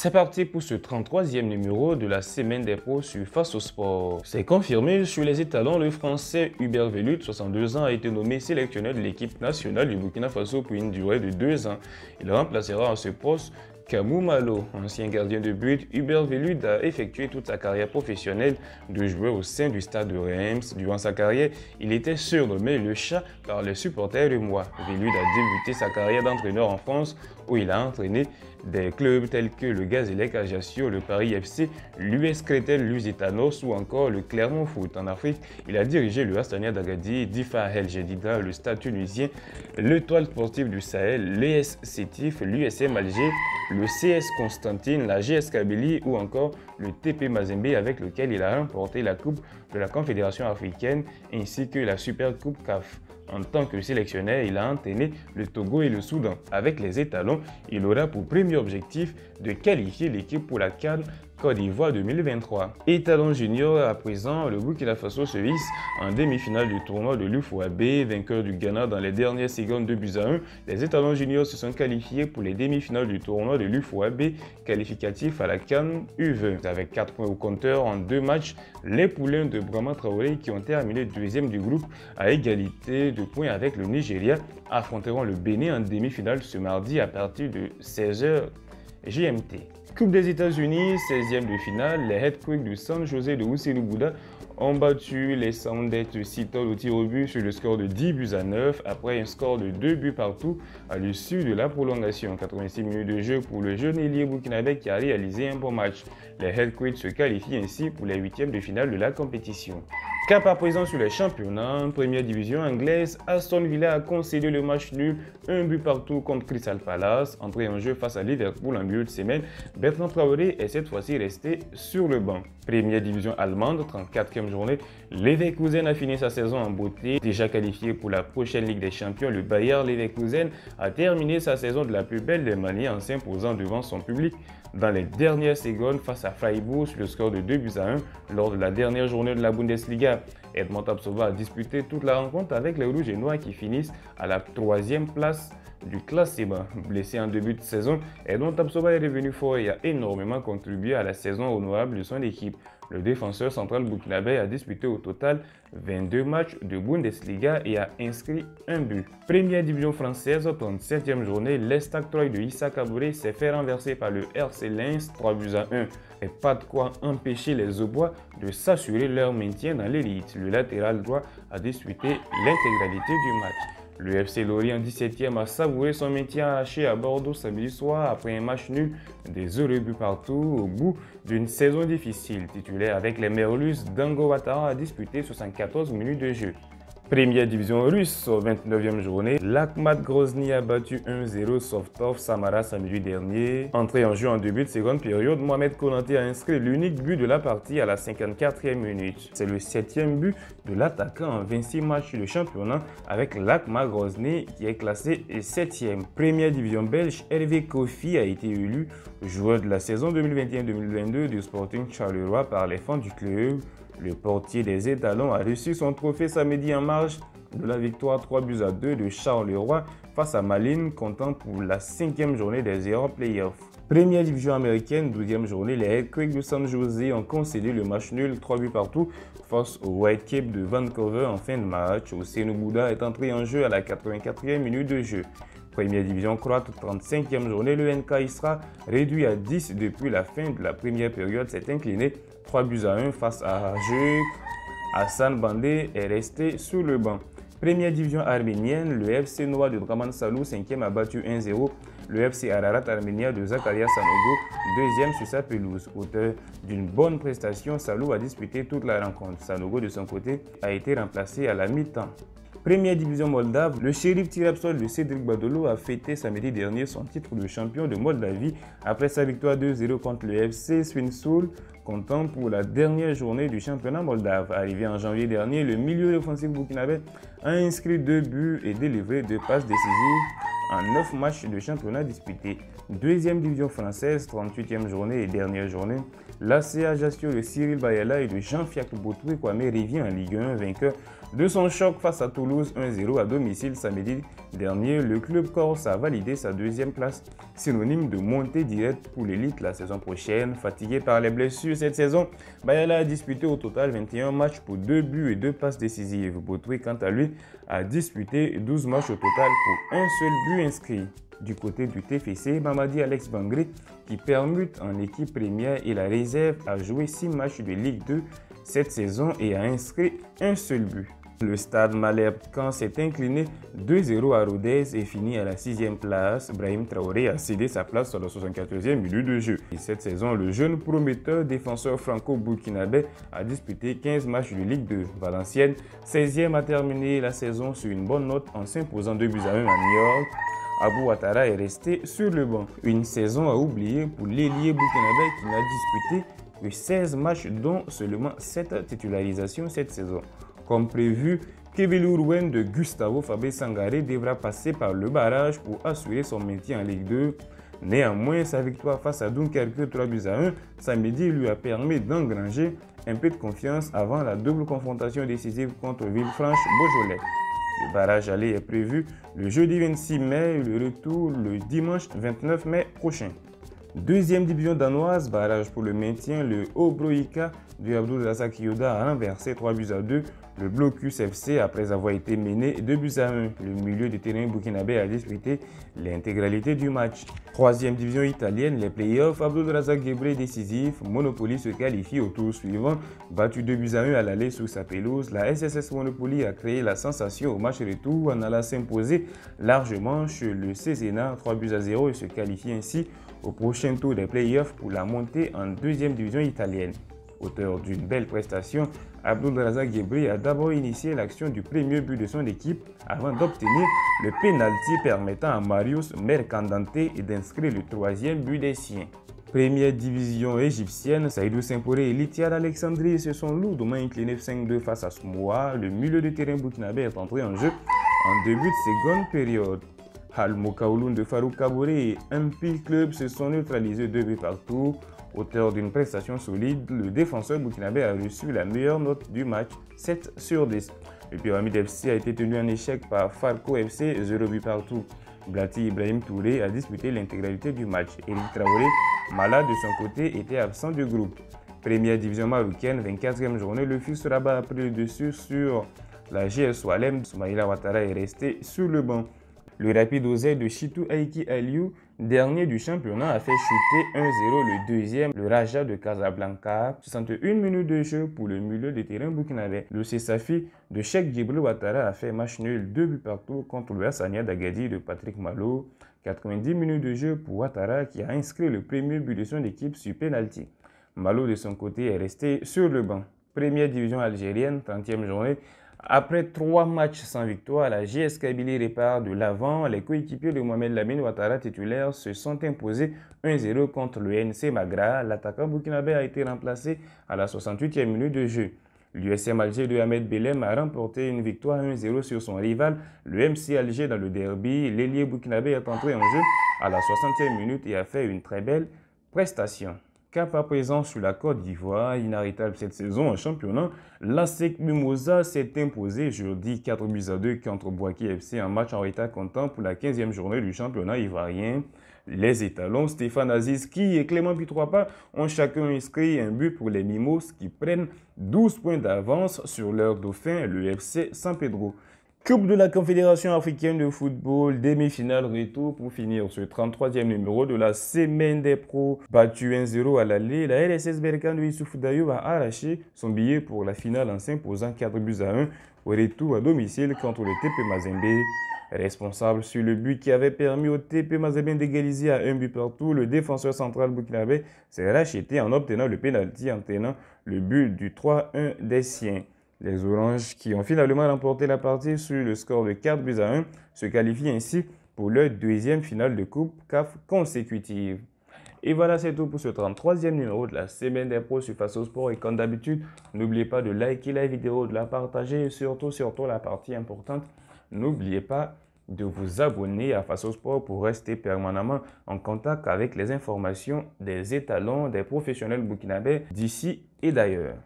C'est parti pour ce 33e numéro de la semaine des pros sur Face au Sport. C'est confirmé sur les étalons, le français Hubert Velud, 62 ans, a été nommé sélectionneur de l'équipe nationale du Burkina Faso pour une durée de 2 ans. Il remplacera à ce poste Kamou Malo, ancien gardien de but. Hubert Velud a effectué toute sa carrière professionnelle de joueur au sein du stade de Reims. Durant sa carrière, il était surnommé le chat par les supporters de Moi. Velud a débuté sa carrière d'entraîneur en France où il a entraîné des clubs tels que le Gazélec Ajaccio, le Paris FC, l'US Créteil Lusitanos ou encore le Clermont Foot. En Afrique, il a dirigé le Astana d'Agadir, Difa El Jadida, le Stade tunisien, l'Étoile sportive du Sahel, l'ES Sétif, l'USM Alger, le CS Constantine, la GS Kabylie ou encore le TP Mazembe avec lequel il a remporté la Coupe de la Confédération africaine ainsi que la Super Coupe CAF. En tant que sélectionneur, il a entraîné le Togo et le Soudan. Avec les étalons, il aura pour premier objectif de qualifier l'équipe pour la CAN Côte d'Ivoire 2023. Étalon junior, à présent, le Burkina Faso se hisse en demi-finale du tournoi de l'UFOAB, vainqueur du Ghana dans les dernières secondes 2-1. Les étalons juniors se sont qualifiés pour les demi-finales du tournoi de l'UFOAB, qualificatif à la CAN U20. Avec 4 points au compteur en 2 matchs, les poulains de Brahma Traoré, qui ont terminé deuxième du groupe à égalité de points avec le Nigeria, affronteront le Bénin en demi-finale ce mardi à partir de 16h GMT. Coupe des États-Unis, 16e de finale, les Earthquakes du San José de Oussoulouboula ont battu les Sounders de Seattle au tir au but sur le score de 10-9 après un score de 2 buts partout à l'issue de la prolongation. 86 minutes de jeu pour le jeune ailier burkinabé qui a réalisé un bon match. Les Earthquakes se qualifient ainsi pour les 8e de finale de la compétition. Cap à présent sur les championnats, en première division anglaise, Aston Villa a concédé le match nul, un but partout contre Crystal Palace. Entré en jeu face à Liverpool en milieu de semaine, Bertrand Traoré est cette fois-ci resté sur le banc. Première division allemande, 34e journée, Leverkusen a fini sa saison en beauté. Déjà qualifié pour la prochaine Ligue des Champions, le Bayer Leverkusen a terminé sa saison de la plus belle des manières en s'imposant devant son public dans les dernières secondes face à Freiburg sur le score de 2-1 lors de la dernière journée de la Bundesliga. Edmond Tapsoba a disputé toute la rencontre avec les Rouges et Noirs qui finissent à la 3e place du classement. Blessé en début de saison, Edmond Tapsoba est revenu fort et a énormément contribué à la saison honorable de son équipe. Le défenseur central burkinabé a disputé au total 22 matchs de Bundesliga et a inscrit un but. Première division française, 37e journée, l'Estac Troyes de Issa Kabouré s'est fait renverser par le RC Lens 3-1. Et pas de quoi empêcher les Aubois de s'assurer leur maintien dans l'élite. Le latéral droit a disputé l'intégralité du match. Le FC Lorient 17e a savouré son maintien arraché à Bordeaux samedi soir après un match nul, des heureux buts partout au bout d'une saison difficile. Titulaire avec les Merlus, Dango Ouattara a disputé 74 minutes de jeu. Première division russe, 29e journée, l'Akhmat Grozny a battu 1-0 Softov Samara samedi dernier. Entré en jeu en début de seconde période, Mohamed Konaté a inscrit l'unique but de la partie à la 54e minute. C'est le 7e but de l'attaquant en 26 matchs de championnat avec l'Akhmat Grozny qui est classé 7e. Première division belge, Hervé Kofi a été élu joueur de la saison 2021-2022 du Sporting Charleroi par les fans du club. Le portier des étalons a reçu son trophée samedi en marge de la victoire 3-2 de Charleroi face à Malines, comptant pour la 5e journée des Euro Playoffs. Première division américaine, 12e journée, les Earthquakes de San José ont concédé le match nul 3 buts partout face au Whitecaps de Vancouver en fin de match. Oussoulouboula est entré en jeu à la 84e minute de jeu. Première division croate, 35e journée, le NK Isra, réduit à 10 depuis la fin de la première période, s'est incliné 3-1 face à Rajek. Hassan Bandé est resté sur le banc. Première division arménienne, le FC Noir de Draman Salou, 5e, a battu 1-0 le FC Ararat Arménia de Zakaria Sanogo, 2e sur sa pelouse. Auteur d'une bonne prestation, Salou a disputé toute la rencontre. Sanogo, de son côté, a été remplacé à la mi-temps. Première division moldave, le Sheriff Tiraspol de Cédric Badolo a fêté samedi dernier son titre de champion de Moldavie après sa victoire 2-0 contre le FC Swinsul, comptant pour la dernière journée du championnat moldave. Arrivé en janvier dernier, le milieu offensif burkinabé a inscrit 2 buts et délivré 2 passes décisives en 9 matchs de championnat disputés. Deuxième division française, 38e journée et dernière journée. L'AC Ajaccio de Cyril Bayala et de Jean-Fiacre Botoué Kwame revient en Ligue 1, vainqueur de son choc face à Toulouse 1-0 à domicile samedi dernier. Le club corse a validé sa deuxième place, synonyme de montée directe pour l'élite la saison prochaine. Fatigué par les blessures cette saison, Bayala a disputé au total 21 matchs pour 2 buts et 2 passes décisives. Botoué, quant à lui, a disputé 12 matchs au total pour un seul but inscrit. Du côté du TFC, Mamadi Alex Bangré, qui permute en équipe première et la réserve, a joué 6 matchs de Ligue 2 cette saison et a inscrit un seul but. Le Stade Malherbe Caen s'est incliné 2-0 à Rodez et finit à la 6e place. Brahim Traoré a cédé sa place à la 74e minute de jeu. Et cette saison, le jeune prometteur défenseur franco-burkinabé a disputé 15 matchs de Ligue 2. Valenciennes, 16e, a terminé la saison sur une bonne note en s'imposant 2-1 à New York. Abou Ouattara est resté sur le banc. Une saison à oublier pour l'ailier burkinabé qui n'a disputé que 16 matchs dont seulement 7 titularisations cette saison. Comme prévu, Kevin Rouen de Gustavo Fabé Sangaré devra passer par le barrage pour assurer son maintien en Ligue 2. Néanmoins, sa victoire face à Dunkerque 3-1 samedi lui a permis d'engranger un peu de confiance avant la double confrontation décisive contre Villefranche-Beaujolais. Le barrage aller est prévu le jeudi 26 mai et le retour le dimanche 29 mai prochain. Deuxième division danoise, barrage pour le maintien, le Obroïka du Abdulrazak Yoda a renversé 3-2 le Blocus FC après avoir été mené 2-1. Le milieu de terrain burkinabé a disputé l'intégralité du match. Troisième division italienne, les playoffs, Abdulrazak Gebre décisif, Monopoly se qualifie au tour suivant. Battu 2-1 à l'aller sur sa pelouse, la SSS Monopoly a créé la sensation au match retour en allant s'imposer largement chez le Cesena 3-0 et se qualifie ainsi au prochain tour des playoffs pour la montée en deuxième division italienne. Auteur d'une belle prestation, Abdulrazak Gebre a d'abord initié l'action du premier but de son équipe avant d'obtenir le pénalty permettant à Marius Mercandante d'inscrire le troisième but des siens. Première division égyptienne, Saïdou Saint-Poré et Litiad Alexandrie se sont lourdement inclinés 5-2 face à Smoa. Le milieu de terrain burkinabé est entré en jeu en début de seconde période. Al Mokaouloun de Farouk Kaboré et MP Club se sont neutralisés 2 buts partout. Auteur d'une prestation solide, le défenseur burkinabé a reçu la meilleure note du match, 7 sur 10. Le Pyramide FC a été tenu en échec par Farco FC, 0 but partout. Blati Ibrahim Touré a disputé l'intégralité du match. Eric Traoré, malade de son côté, était absent du groupe. Première division marocaine, 24e journée, le FUS Rabat a pris le dessus sur la GS Oualem. Soumaïla Ouattara est resté sur le banc. Le Rapide Ouzé de Chitou Aiki Aliou, dernier du championnat, a fait chuter 1-0 le deuxième, le Raja de Casablanca. 61 minutes de jeu pour le milieu de terrain burkinabé. Le Cessafi de Cheikh Djibril Ouattara a fait match nul 2 buts partout contre le Hassania d'Agadi de Patrick Malo. 90 minutes de jeu pour Ouattara qui a inscrit le premier but de son équipe sur penalty. Malo de son côté est resté sur le banc. Première division algérienne, 30e journée. Après 3 matchs sans victoire, la GS Kabylie repart de l'avant. Les coéquipiers de Mohamed Lamine Ouattara titulaire se sont imposés 1-0 contre le NC Magra. L'attaquant burkinabé a été remplacé à la 68e minute de jeu. L'USM Alger de Ahmed Belem a remporté une victoire 1-0 sur son rival, le MC Alger dans le derby. L'ailier burkinabé est entré en jeu à la 60e minute et a fait une très belle prestation. Cap à présent sur la Côte d'Ivoire, inarrêtable cette saison en championnat, l'ASEC Mimosa s'est imposé jeudi 4-2 contre Bouaki FC en match en état comptant pour la 15e journée du championnat ivoirien. Les étalons Stéphane Aziski et Clément Pitroapa ont chacun inscrit un but pour les Mimos qui prennent 12 points d'avance sur leur dauphin, le FC San Pedro. Coupe de la Confédération africaine de football, demi-finale retour pour finir ce 33e numéro de la semaine des pros. Battu 1-0 à l'aller, la LSS Berkane de Issoufou Dayo a arraché son billet pour la finale en s'imposant 4-1 au retour à domicile contre le TP Mazembe. Responsable sur le but qui avait permis au TP Mazembe d'égaliser à 1 but partout, le défenseur central burkinabé s'est racheté en obtenant le pénalty en tenant le but du 3-1 des siens. Les Oranges, qui ont finalement remporté la partie sur le score de 4-1, se qualifient ainsi pour leur deuxième finale de Coupe CAF consécutive. Et voilà, c'est tout pour ce 33e numéro de la semaine des pros sur Face au Sport. Et comme d'habitude, n'oubliez pas de liker la vidéo, de la partager et surtout la partie importante, n'oubliez pas de vous abonner à Face au Sport pour rester permanemment en contact avec les informations des étalons des professionnels burkinabés d'ici et d'ailleurs.